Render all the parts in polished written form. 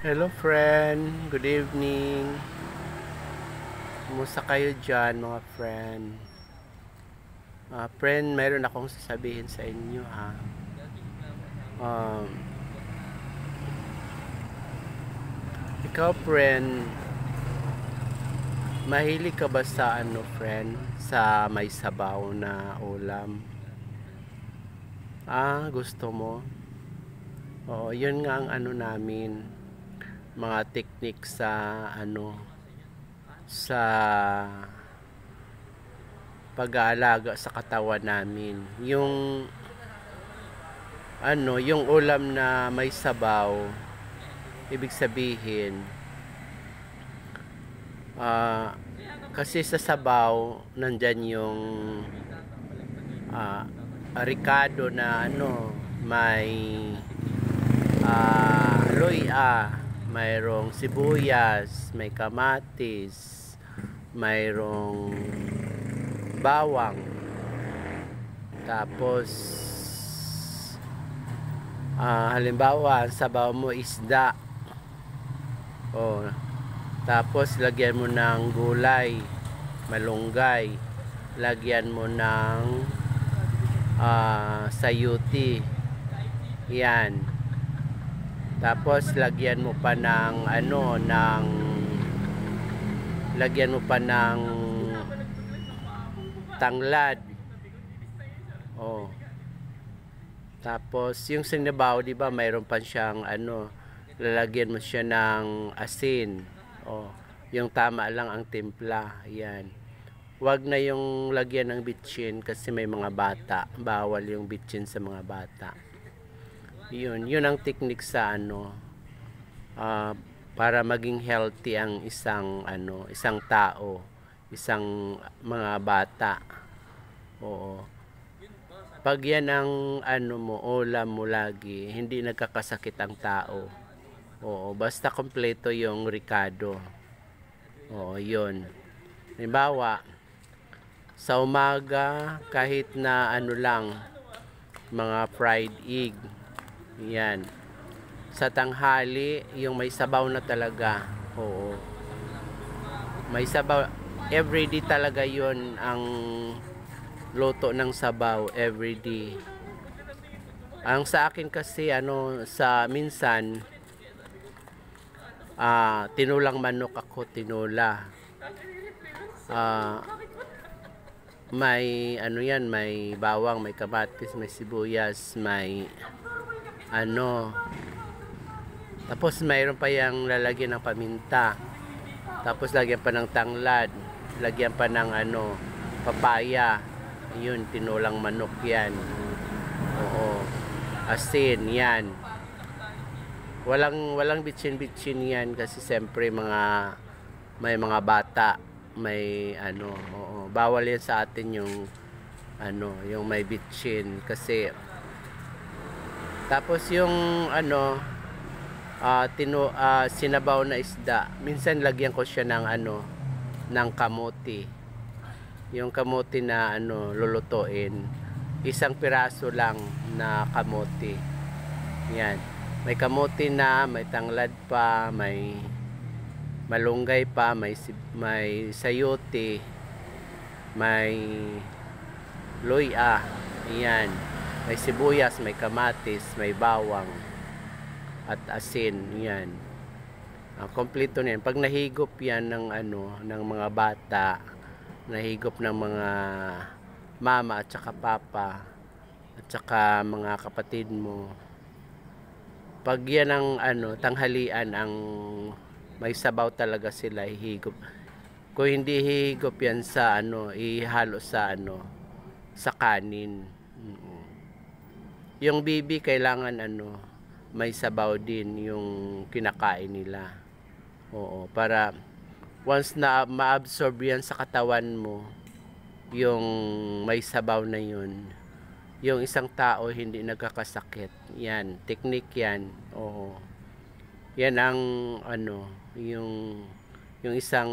Hello friend, good evening. Kumusta kayo dyan mga friend? Friend, meron akong sasabihin sa inyo ha. Um, Ikaw friend, mahilig ka ba sa friend? Sa may sabaw na ulam? Gusto mo? Oo, yun nga ang namin. Mga technique sa sa pag-aalaga sa katawan namin. Yung ulam na may sabaw, ibig sabihin, kasi sa sabaw, nandyan yung ricado na may luya, mayroong sibuyas, may kamatis, mayroong bawang, tapos halimbawa ang sabaw mo isda, tapos lagyan mo ng gulay, malunggay, lagyan mo ng sayuti, yan, tapos lagyan mo pa ng lagyan mo pa ng tanglad. Tapos yung sinibaw, di ba, mayroon pa siyang lalagyan mo siya ng asin. Yung tama lang ang timpla. Yan. Wag na yung lagyan ng bitchin kasi may mga bata. Bawal yung bitchin sa mga bata. Yun ang technique sa para maging healthy ang isang tao, isang mga bata. Pag yan ang ulam mo lagi, hindi nagkakasakit ang tao. Basta kompleto yung ricado. Yun. Halimbawa, sa umaga, kahit na lang, mga fried egg. Yan. Sa tanghali, yung may sabaw na talaga. May sabaw. Everyday talaga yun ang luto ng sabaw. Everyday. Ang sa akin kasi, sa minsan, tinulang manok ako, tinula. May may bawang, may kamatis, may sibuyas, may tapos mayroon pa yung lalagyan ng paminta, tapos lagyan pa ng tanglad, lagyan pa ng papaya. Yun, tinulang manok yan. Asin yan. Walang bitchin yan kasi siyempre may mga bata, may bawal yan sa atin yung yung may bitchin kasi. Tapos yung sinabaw na isda, minsan lagyan ko siya ng ng kamote. Yung kamote na lulutuin, isang piraso lang na kamote. Yan, may kamote na, may tanglad pa, may malunggay pa, may sayote, may luya, yan, may sibuyas, may kamatis, may bawang at asin. Yan, kompleto na yan. Pag nahigop yan ng ng mga bata, nahigop ng mga mama at saka papa at saka mga kapatid mo, pag yan ang tanghalian, ang may sabaw talaga sila, hihigop. Kung hindi hihigop yan sa ihalo sa sa kanin. Yung bibi kailangan may sabaw din yung kinakain nila. Para once na ma-absorb yan sa katawan mo, yung may sabaw na yun, yung isang tao hindi nagkakasakit. Yan, technique yan. Yan ang yung isang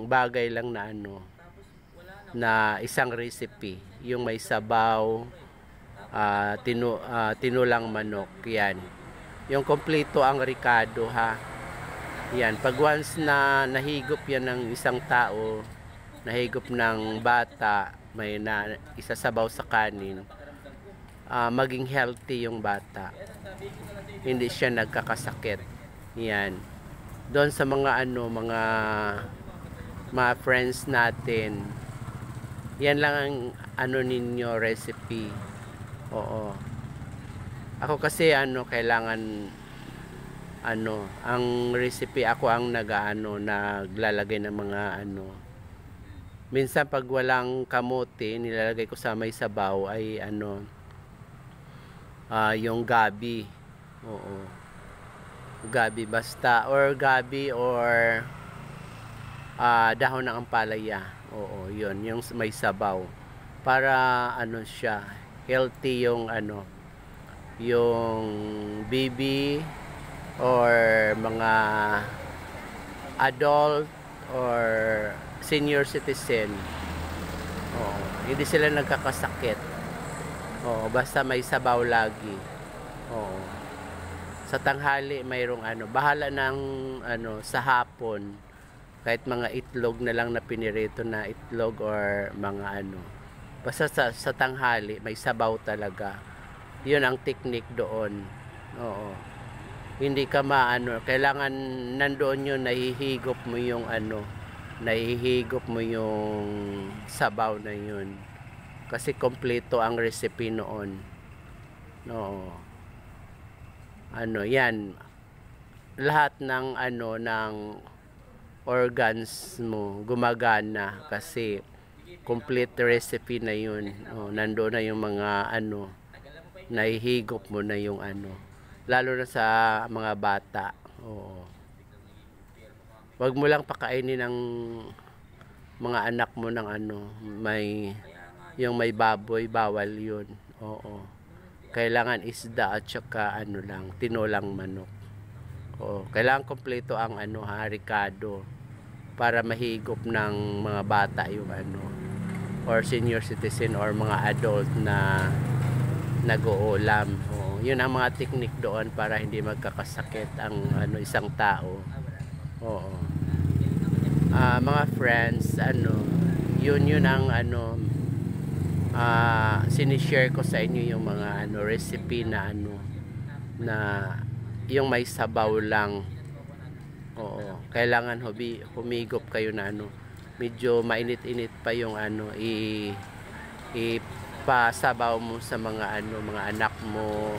bagay lang na na isang recipe, yung may sabaw, tinulang manok. Yan, yung kompleto ang ricado ha. Yan, pag once na nahigop yan ng isang tao, nahigop ng bata, may na isasabaw sa kanin, maging healthy yung bata. Hindi siya nagkakasakit. Yan. Doon sa mga mga friends natin, yan lang ang ninyo recipe. Oo. Ako kasi kailangan ang recipe, ako ang naglalagay ng mga minsan pag walang kamote, nilalagay ko sa may sabaw ay yung gabi. Oo. Gabi basta, or gabi, or dahon ng ampalaya. Oo, yun, yung may sabaw. Para siya, healthy yung yung baby or mga adult or senior citizen. Oo, hindi sila nagkakasakit. Oo, basta may sabaw lagi. Oo. Sa tanghali mayroong bahala ng sa hapon, kahit mga itlog na lang na pinirito na itlog, or mga basta sa tanghali may sabaw talaga. Yun ang technique doon. Oo. Hindi ka kailangan nandoon yun, nahihigop mo yung nahihigop mo yung sabaw na yun. Kasi kompleto ang recipe noon. Oo. Yan. Lahat ng ng organs mo gumagana kasi complete recipe na yun. Nandoon na yung mga nahihigop mo na yung lalo na sa mga bata. Oo. Wag mo lang pakainin ng mga anak mo ng yung may baboy, bawal yun. Oo. Kailangan isda at saka lang, tinolang manok. Oo. Kailangan kompleto ang ricado para mahigop ng mga bata yung or senior citizen or mga adult na nag-uulam. Oo. Yun ang mga technique doon para hindi magkakasakit ang isang tao. Oo. Mga friends, yun ang sinishare ko sa inyo yung mga recipe na na yung may sabaw lang. Oo. Kailangan humigop kayo na medyo mainit-init pa yung ipasabaw mo sa mga mga anak mo,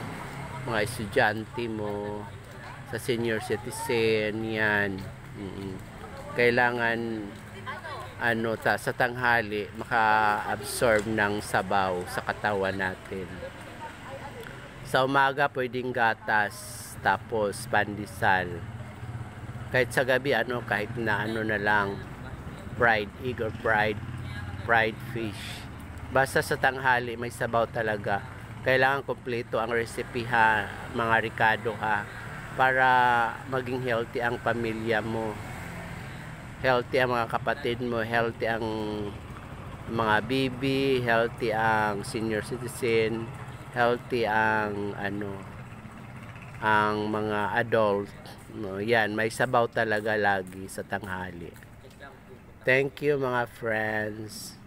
mga estudyante mo, sa senior citizen, yan. Kailangan sa tanghali maka-absorb ng sabaw sa katawan natin. Sa umaga pwedeng gatas, tapos pandesal. Kahit sa gabi kahit na na lang, fried egg or fried fish. Basta sa tanghali may sabaw talaga. Kailangan kompleto ang recipe ha, mga ricado ha, para maging healthy ang pamilya mo. Healthy ang mga kapatid mo, healthy ang mga baby, healthy ang senior citizen, healthy ang ang mga adult. Yan, may sabaw talaga lagi sa tanghali. Thank you mga friends.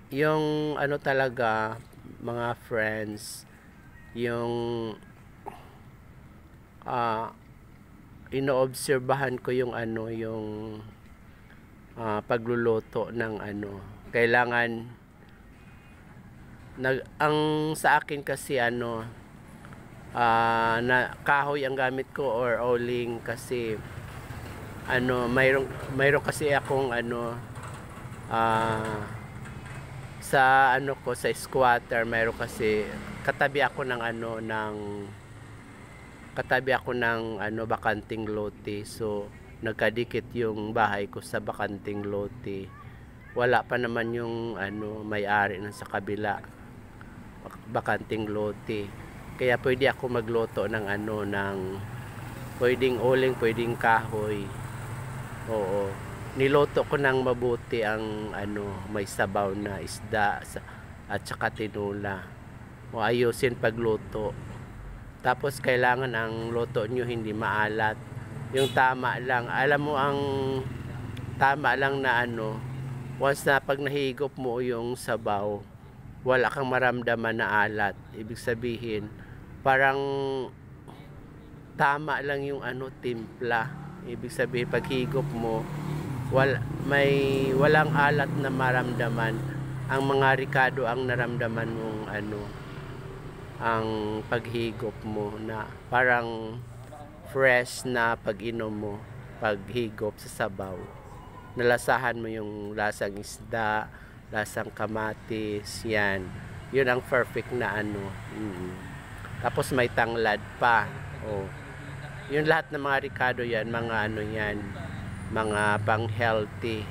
Yung talaga mga friends, yung inoobserbahan ko yung yung pagluluto ng kailangan ang sa akin kasi na kahoy ang gamit ko or oling, kasi mayroon kasi akong sa ko sa squatter, mayroon kasi katabi ako ng bakanting lote. So nagkadikit yung bahay ko sa bakanting lote. Wala pa naman yung may-ari na sa kabila, bakanting lote. Kaya pwede ako magluto ng ng pwedeng uling, pwedeng kahoy. Oo. Niloto ko ng mabuti ang may sabaw na isda at saka tinola. O ayusin pagluto. Tapos kailangan ang luto nyo hindi maalat. Yung tama lang. Alam mo ang tama lang na ano, once na pag nahigop mo yung sabaw, wala kang maramdaman na alat. Ibig sabihin, parang tama lang yung ano, timpla. Ibig sabihin, pag higop mo, walang alat na maramdaman. Ang mga ricado ang naramdaman mong ano, ang paghigop mo na parang fresh na pag-inom mo, paghigop sa sabaw. Nalasahan mo yung lasang isda, lasang kamatis, yan. Yun ang perfect na ano. Tapos may tanglad pa. Oh. Yung lahat ng mga ricado yan, mga ano yan, mga pang-healthy.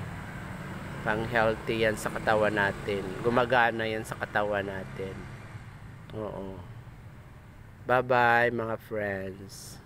Pang-healthy yan sa katawan natin. Gumagana yan sa katawan natin. Oo. Bye-bye mga friends.